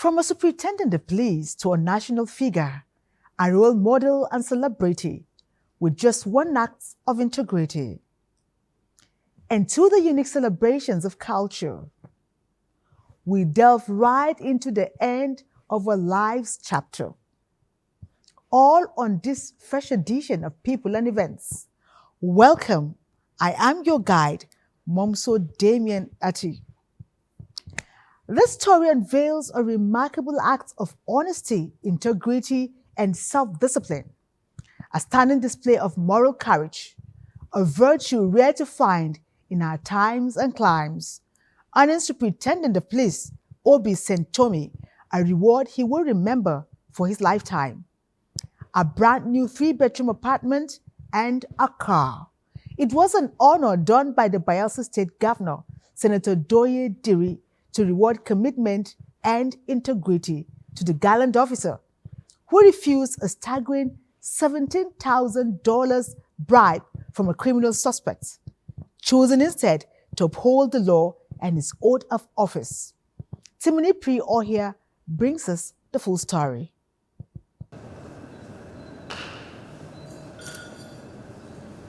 From a superintendent of police to a national figure, a role model and celebrity with just one act of integrity. And to the unique celebrations of culture, we delve right into the end of our life's chapter. All on this fresh edition of People and Events. Welcome. I am your guide, Momso Damien Ati. This story unveils a remarkable act of honesty, integrity, and self-discipline, a stunning display of moral courage, a virtue rare to find in our times and climes. Earning Superintendent of Police Obi Sentomi a reward he will remember for his lifetime. A brand new 3-bedroom apartment and a car. It was an honor done by the Bayelsa State Governor, Senator Doye Diri, to reward commitment and integrity to the gallant officer who refused a staggering $17,000 bribe from a criminal suspect, choosing instead to uphold the law and his oath of office. Timothy Pri Ohia brings us the full story.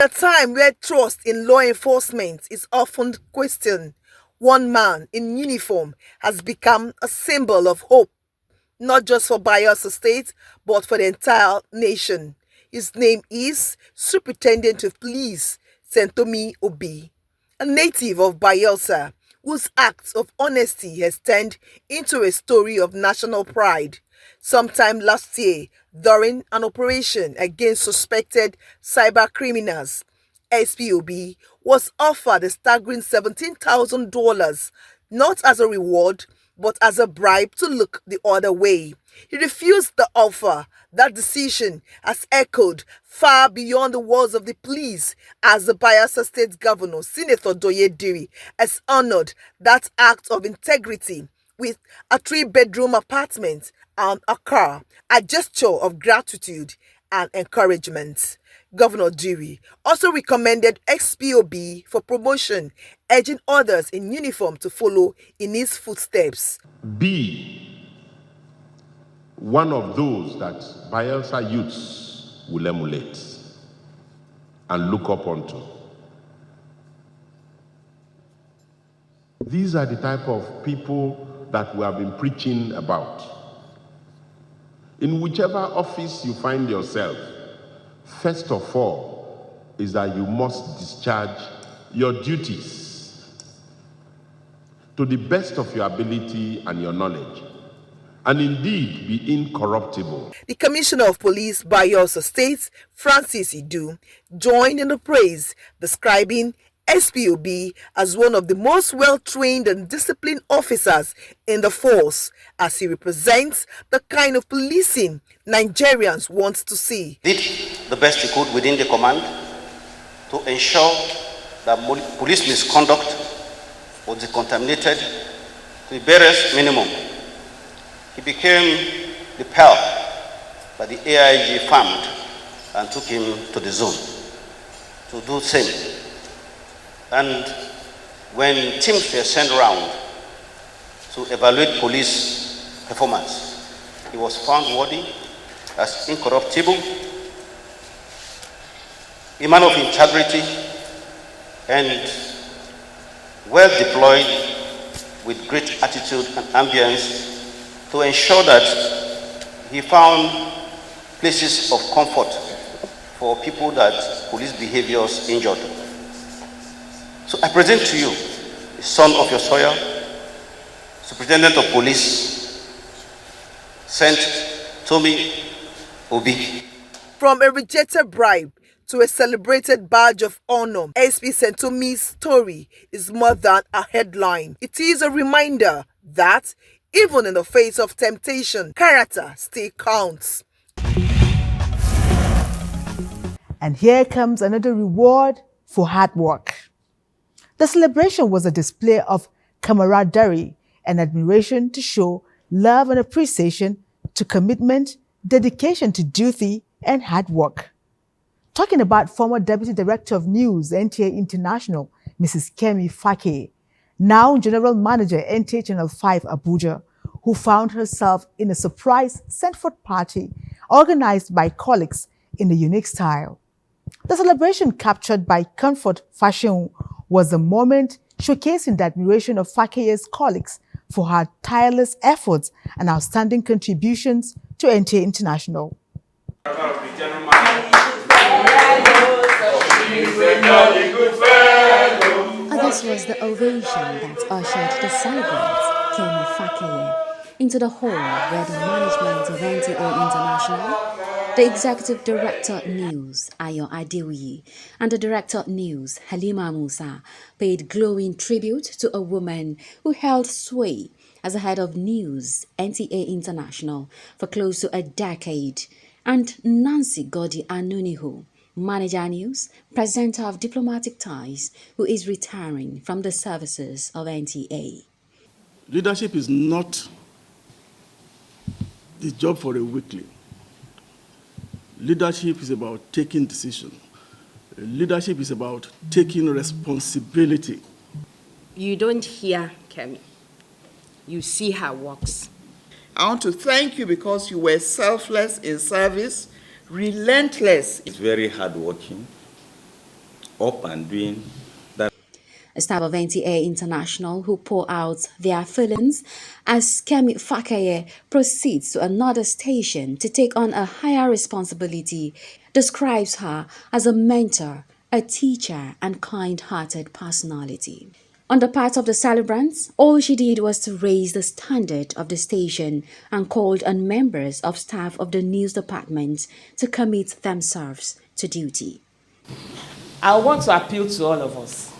At a time where trust in law enforcement is often questioned, one man in uniform has become a symbol of hope, not just for Bayelsa State, but for the entire nation. His name is Superintendent of Police Sentomi Obi, a native of Bayelsa, whose acts of honesty has turned into a story of national pride. Sometime last year, during an operation against suspected cyber criminals, SPOB was offered a staggering $17,000, not as a reward, but as a bribe to look the other way. He refused the offer. That decision has echoed far beyond the walls of the police as the Bayelsa State Governor, Senator Doye Diri, has honored that act of integrity with a 3-bedroom apartment and a car, a gesture of gratitude and encouragement. Governor Diri also recommended XPOB for promotion, urging others in uniform to follow in his footsteps. Be one of those that Bayelsa youths will emulate and look up onto. These are the type of people that we have been preaching about. In whichever office you find yourself, first of all is that you must discharge your duties to the best of your ability and your knowledge, and indeed be incorruptible. The Commissioner of Police Bayelsa State, Francis Idu, joined in the praise, describing SPOB as one of the most well-trained and disciplined officers in the force, as he represents the kind of policing Nigerians want to see. Did the best he could within the command to ensure that police misconduct was decontaminated to the barest minimum. He became the pal that the AIG farmed and took him to the zone to do the same. And when teams were sent around to evaluate police performance, he was found worthy as incorruptible, a man of integrity, and well deployed with great attitude and ambience to ensure that he found places of comfort for people that police behaviors injured. So I present to you the son of your soil, Superintendent of Police, Sentomi Obi. From a rejected bribe to a celebrated badge of honor, SP Sentomi's story is more than a headline. It is a reminder that even in the face of temptation, character still counts. And here comes another reward for hard work. The celebration was a display of camaraderie and admiration to show love and appreciation to commitment, dedication to duty, and hard work. Talking about former Deputy Director of News, NTA International, Mrs. Kemi Fake, now General Manager, NTA Channel 5 Abuja, who found herself in a surprise Sandford party organized by colleagues in a unique style. The celebration, captured by Comfort Fashion, was a moment showcasing the admiration of Fakeye's colleagues for her tireless efforts and outstanding contributions to NTA International. This was the ovation that ushered the celebrant, Kemi Fakeye, into the hall where the management of NTA International, the executive director News, Ayo Adeoye, and the director News, Halima Musa, paid glowing tribute to a woman who held sway as the head of News, NTA International, for close to a decade, and Nancy Godi Anuniho, Manager News, presenter of Diplomatic Ties, who is retiring from the services of NTA. Leadership is not the job for a weakling. Leadership is about taking decisions. Leadership is about taking responsibility. You don't hear Kemi. You see her works. I want to thank you because you were selfless in service, relentless. It's very hardworking, up and doing that. A staff of NTA International who pour out their feelings as Kemi Fakeye proceeds to another station to take on a higher responsibility, describes her as a mentor, a teacher, and kind-hearted personality. On the part of the celebrants, all she did was to raise the standard of the station and called on members of staff of the news department to commit themselves to duty. I want to appeal to all of us.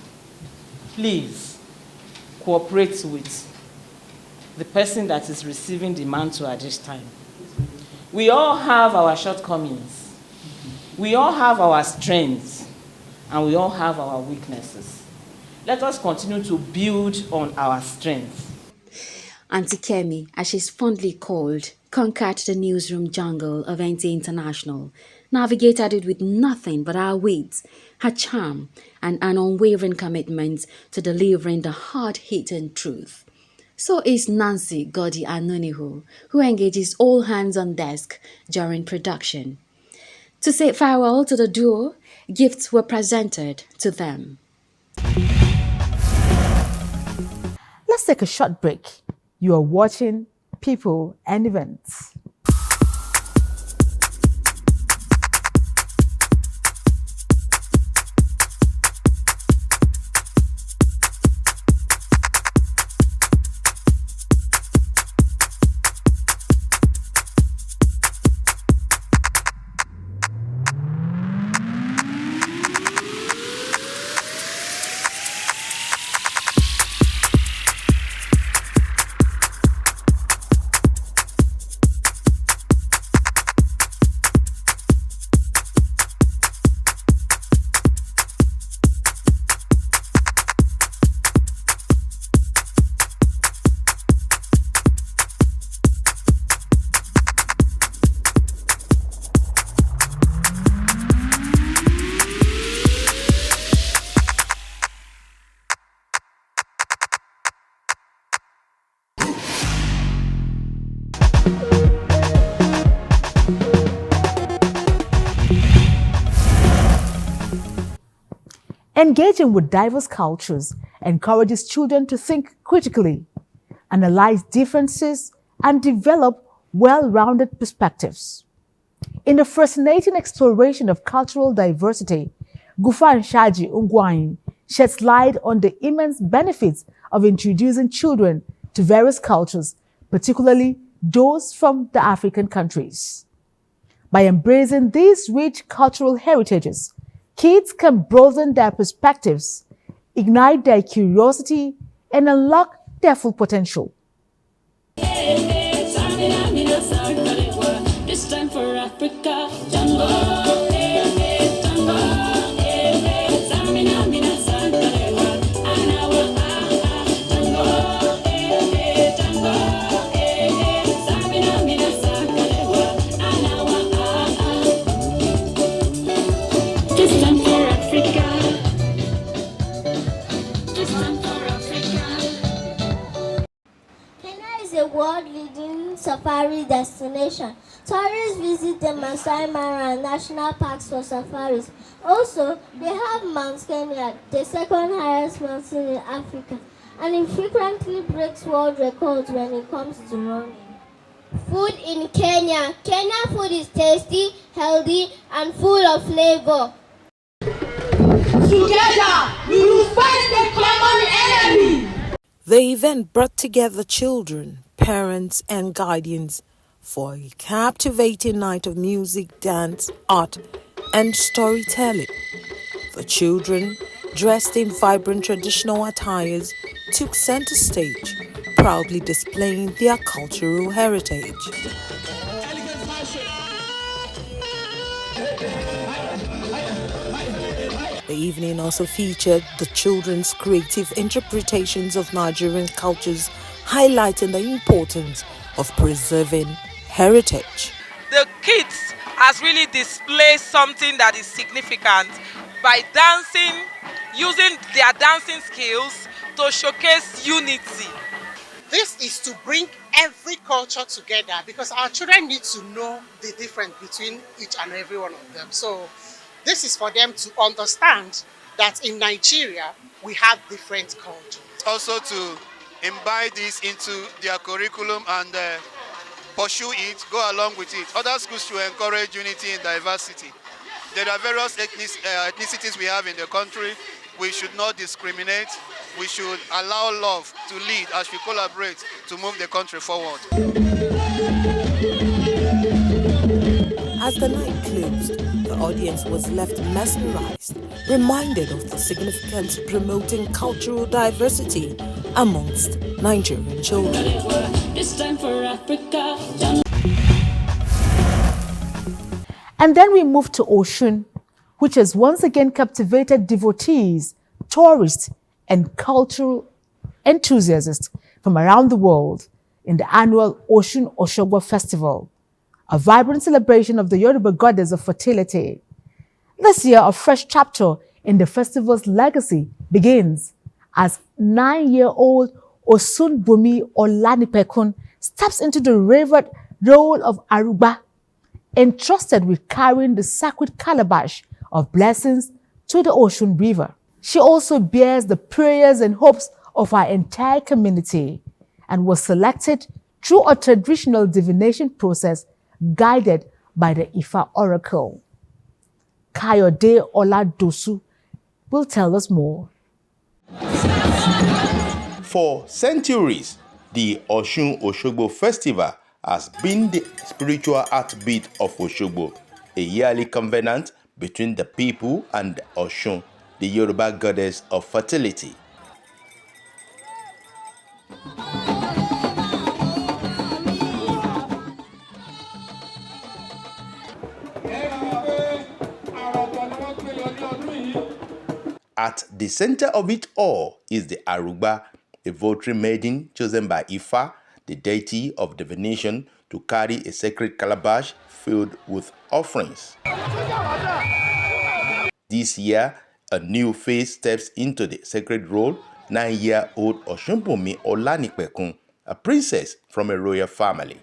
Please cooperate with the person that is receiving the mantle at this time. We all have our shortcomings. We all have our strengths, and we all have our weaknesses. Let us continue to build on our strengths. Auntie Kemi, as she's fondly called, conquered the newsroom jungle of NTA International, navigated it with nothing but her wit, her charm, and an unwavering commitment to delivering the hard-hitting truth. So is Nancy Godi Anuniho, who engages all hands on desk during production. To say farewell to the duo, gifts were presented to them. Let's take a short break. You are watching People and Events. Engaging with diverse cultures encourages children to think critically, analyze differences, and develop well-rounded perspectives. In the fascinating exploration of cultural diversity, Gufan Shaji Ungwain sheds light on the immense benefits of introducing children to various cultures, particularly those from the African countries. By embracing these rich cultural heritages, kids can broaden their perspectives, ignite their curiosity, and unlock their full potential. This time for Africa, a world-leading safari destination. Tourists visit the Masai Mara National Parks for safaris. Also, they have Mount Kenya, the second highest mountain in Africa, and it frequently breaks world records when it comes to running. Food in Kenya. Kenyan food is tasty, healthy, and full of flavor. Together, we will fight the common enemy. The event brought together children, parents, and guardians for a captivating night of music, dance, art, and storytelling. The children, dressed in vibrant traditional attires, took center stage, proudly displaying their cultural heritage. The evening also featured the children's creative interpretations of Nigerian cultures, highlighting the importance of preserving heritage. The kids has really displayed something that is significant by dancing, using their dancing skills to showcase unity. This is to bring every culture together because our children need to know the difference between each and every one of them. So this is for them to understand that in Nigeria, we have different cultures. Also to imbibe this into their curriculum and pursue it, go along with it. Other schools should encourage unity and diversity. There are various ethnicities we have in the country. We should not discriminate. We should allow love to lead as we collaborate to move the country forward. As the night closed, the audience was left mesmerized, reminded of the significance of promoting cultural diversity amongst Nigerian children. It's time for Africa. And then we moved to Osun, which has once again captivated devotees, tourists, and cultural enthusiasts from around the world in the annual Osun Osogbo Festival, a vibrant celebration of the Yoruba goddess of fertility. This year, a fresh chapter in the festival's legacy begins as 9-year-old Osunbumi Olanipekun steps into the revered role of Aruba, entrusted with carrying the sacred calabash of blessings to the Osun River. She also bears the prayers and hopes of our entire community and was selected through a traditional divination process guided by the Ifa oracle. Kayode Oladosu will tell us more. For centuries, the Osun Osogbo Festival has been the spiritual heartbeat of Osogbo, a yearly covenant between the people and Osun, the Yoruba goddess of fertility. At the center of it all is the Aruba, a votary maiden chosen by Ifa, the deity of divination, to carry a sacred calabash filled with offerings. This year, a new face steps into the sacred role, 9-year-old Osunbumi Olanipekun, a princess from a royal family.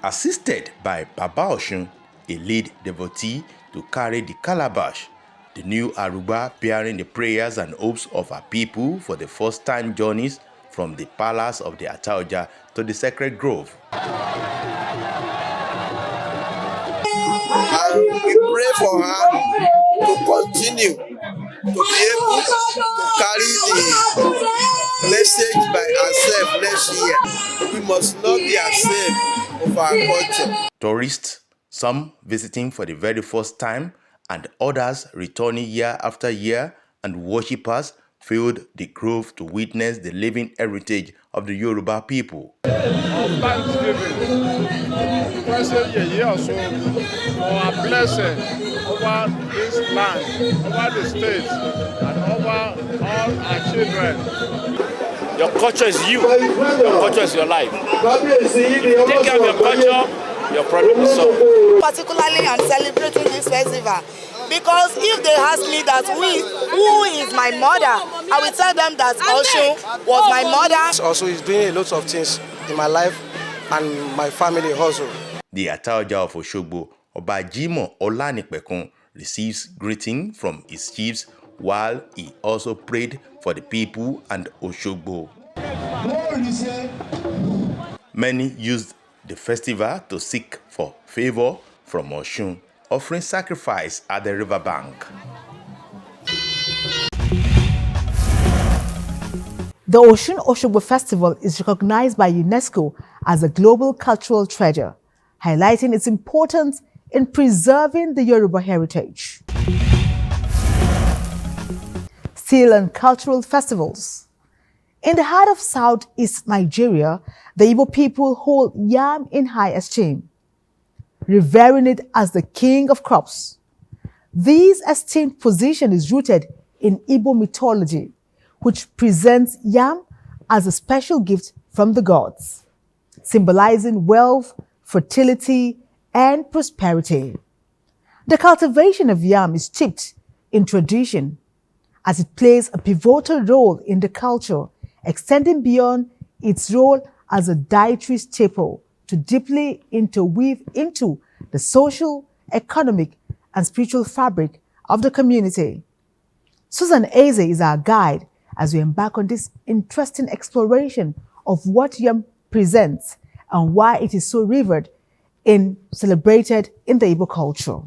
Assisted by Baba Osun, a lead devotee, to carry the calabash, the new Aruba bearing the prayers and hopes of our people for the first-time journeys from the palace of the Ataoja to the sacred grove. And we pray for her to continue to be able to carry the message by herself next year. We must not be ashamed of our culture. Tourists, some visiting for the very first time, and others returning year after year, and worshippers filled the grove to witness the living heritage of the Yoruba people. Thanksgiving, also for our blessing over this land, over the state, and over all our children. Your culture is you. Your culture is your life. If you take care of your culture, your problem is solved. Particularly, I'm celebrating this festival because if they ask me that who is my mother, I will tell them that Osun was my mother. Also, he's doing a lot of things in my life and my family also. The Ataoja of Oshogbo, Oba Jimoh Olanipekun, receives greeting from his chiefs while he also prayed for the people and Oshogbo. Many used the festival to seek for favor from Oshun, offering sacrifice at the riverbank. The Oshun Oshogbo Festival is recognized by UNESCO as a global cultural treasure, highlighting its importance in preserving the Yoruba heritage. Still on cultural festivals. In the heart of Southeast Nigeria, the Igbo people hold yam in high esteem, revering it as the king of crops. This esteemed position is rooted in Igbo mythology, which presents yam as a special gift from the gods, symbolizing wealth, fertility, and prosperity. The cultivation of yam is steeped in tradition, as it plays a pivotal role in the culture, extending beyond its role as a dietary staple to deeply interweave into the social, economic, and spiritual fabric of the community. Susan Eze is our guide as we embark on this interesting exploration of what yam presents and why it is so revered and celebrated in the Igbo culture.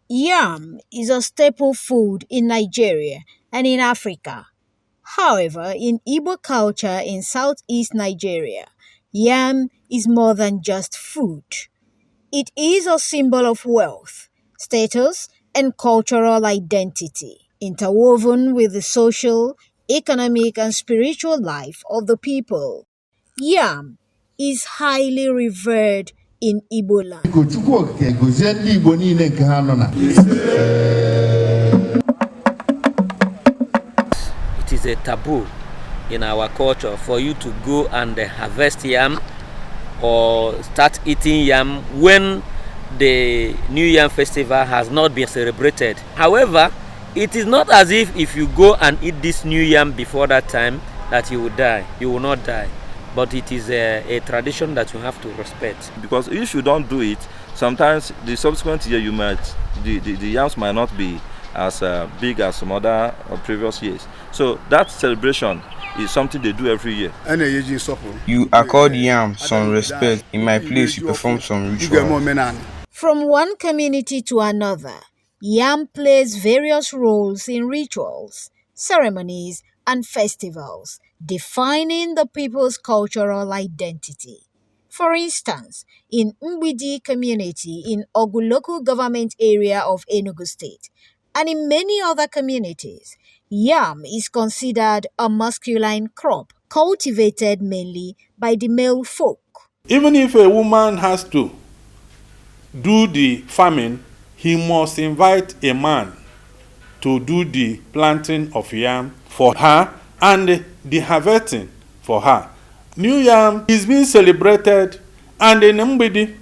Yam is a staple food in Nigeria and in Africa. However, in Igbo culture in southeast Nigeria, yam is more than just food. It is a symbol of wealth, status, and cultural identity, interwoven with the social, economic, and spiritual life of the people. Yam is highly revered in Igbo land. It is a taboo in our culture for you to go and harvest yam or start eating yam when the New Yam Festival has not been celebrated. However, it is not as if you go and eat this new yam before that time that you will die. You will not die. But it is a tradition that you have to respect. Because if you don't do it, sometimes the subsequent year the yams might not be as big as some other previous years. So that celebration is something they do every year. You accord yam some respect. In my place, you perform some rituals. From one community to another, yam plays various roles in rituals, ceremonies, and festivals, defining the people's cultural identity. For instance, in Mbidi community in Ogu local government area of Enugu State, and in many other communities, yam is considered a masculine crop, cultivated mainly by the male folk. Even if a woman has to do the farming, he must invite a man to do the planting of yam for her and the harvesting for her. New Yam is being celebrated, and in Mbidi,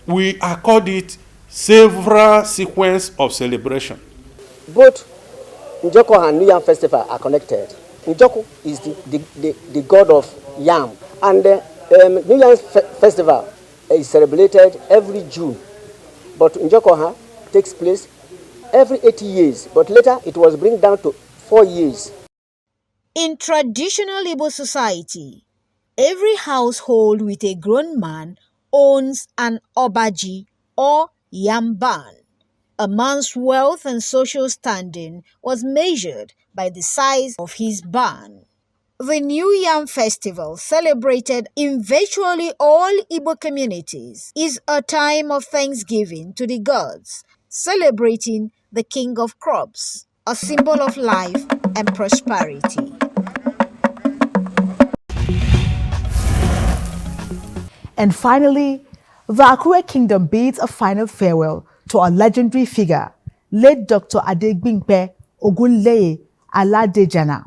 we accord it several sequence of celebration. Both Njoko and New Yam Festival are connected. Njoko is the god of yam, and New Yam Festival is celebrated every June. But Njoko takes place every 80 years, but later it was brought down to 4 years. In traditional Igbo society, every household with a grown man owns an obaji or yam barn. A man's wealth and social standing was measured by the size of his barn. The New Yam Festival, celebrated in virtually all Igbo communities, is a time of thanksgiving to the gods, celebrating the king of crops, a symbol of life and prosperity. And finally, the Akure Kingdom bids a final farewell to a legendary figure, late Dr. Adegbimpe Ogunleye Aladejana,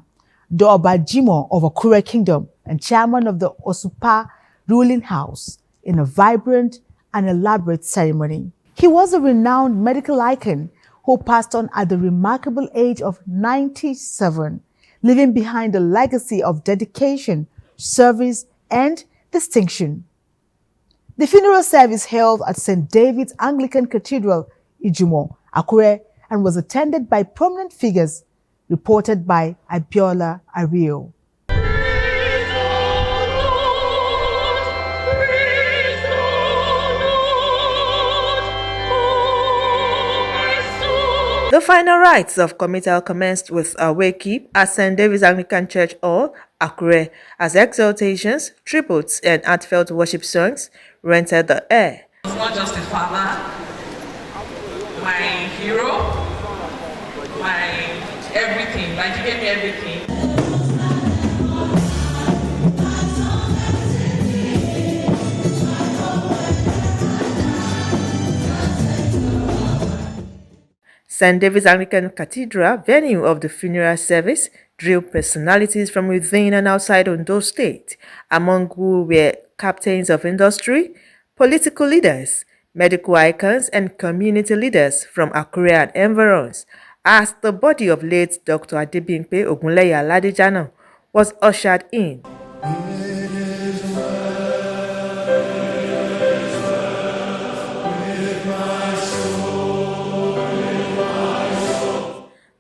the Oba Jimoh of Akure Kingdom and chairman of the Osupa ruling house, in a vibrant and elaborate ceremony. He was a renowned medical icon who passed on at the remarkable age of 97, leaving behind a legacy of dedication, service, and distinction. The funeral service held at St. David's Anglican Cathedral, Ijumo, Akure, and was attended by prominent figures, reported by Abiola Ario. The final rites of committal commenced with a wake-keep at St. David's Anglican Church Hall, Akure, as exaltations, tributes, and heartfelt worship songs rented the air. He was not just a father, my hero, my everything, like he gave me everything. St. David's Anglican Cathedral, venue of the funeral service, drew personalities from within and outside Ondo State, among who were captains of industry, political leaders, medical icons, and community leaders from Akure and environs, as the body of late Dr. Adebimpe Ogunleye Aladejano was ushered in.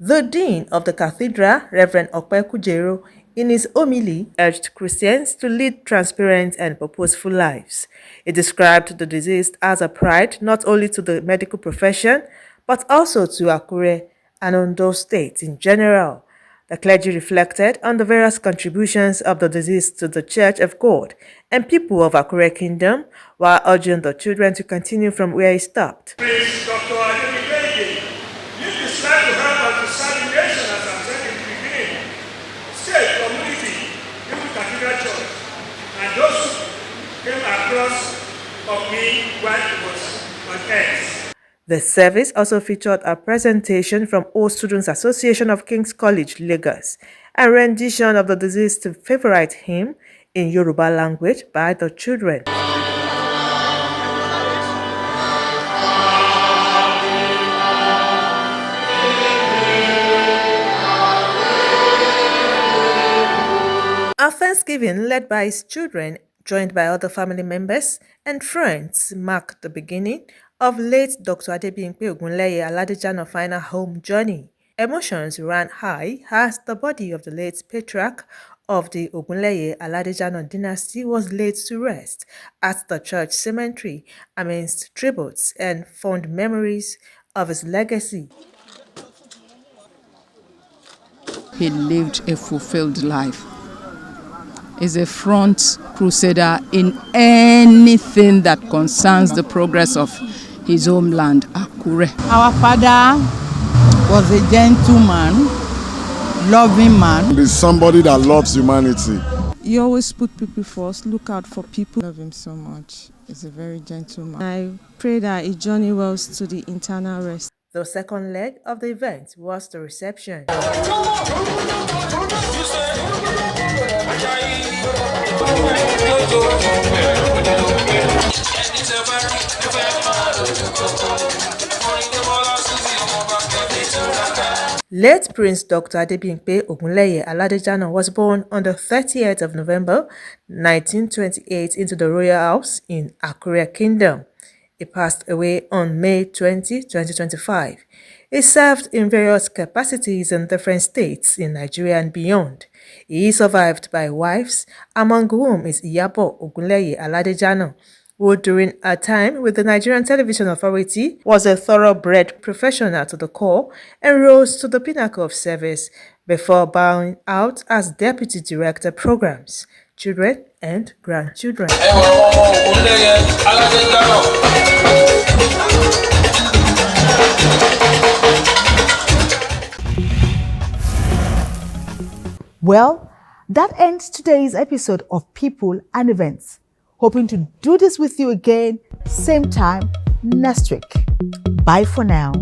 The Dean of the Cathedral, Reverend Okpe Kujero, in his homily urged Christians to lead transparent and purposeful lives. He described the deceased as a pride not only to the medical profession, but also to Akure and Ondo State in general. The clergy reflected on the various contributions of the deceased to the Church of God and people of Akure Kingdom, while urging the children to continue from where he stopped. Please, Dr. Adebimpe, you decide to help and to serve the nation as I said in the beginning. State, community, even Cathedral Church, and those who came across of me while it was on earth. The service also featured a presentation from All Students Association of King's College, Lagos, and rendition of the deceased favorite hymn in Yoruba language by the children. A Thanksgiving led by his children, joined by other family members and friends, marked the beginning of late Dr. Adebimpe Ogunleye Aladejano's final home journey. Emotions ran high as the body of the late patriarch of the Ogunleye Aladejano dynasty was laid to rest at the church cemetery amidst tributes and fond memories of his legacy. He lived a fulfilled life. Is a front crusader in anything that concerns the progress of his homeland, Akure. Our father was a gentleman, loving man. He's somebody that loves humanity. He always put people first, look out for people. I love him so much. He's a very gentleman. I pray that his journey wells to the eternal rest. The second leg of the event was the reception. Late Prince Dr. Adebimpe Ogunleye Aladejano was born on the 30th of November 1928 into the royal house in Akure Kingdom. He passed away on May 20, 2025. He served in various capacities in different states in Nigeria and beyond. He is survived by wives, among whom is Iyabo Ogunleye Aladejano, who during her time with the Nigerian Television Authority was a thoroughbred professional to the core and rose to the pinnacle of service before bowing out as Deputy Director Programs, Children and Grandchildren. Well, that ends today's episode of People and Events. Hoping to do this with you again, same time next week. Bye for now.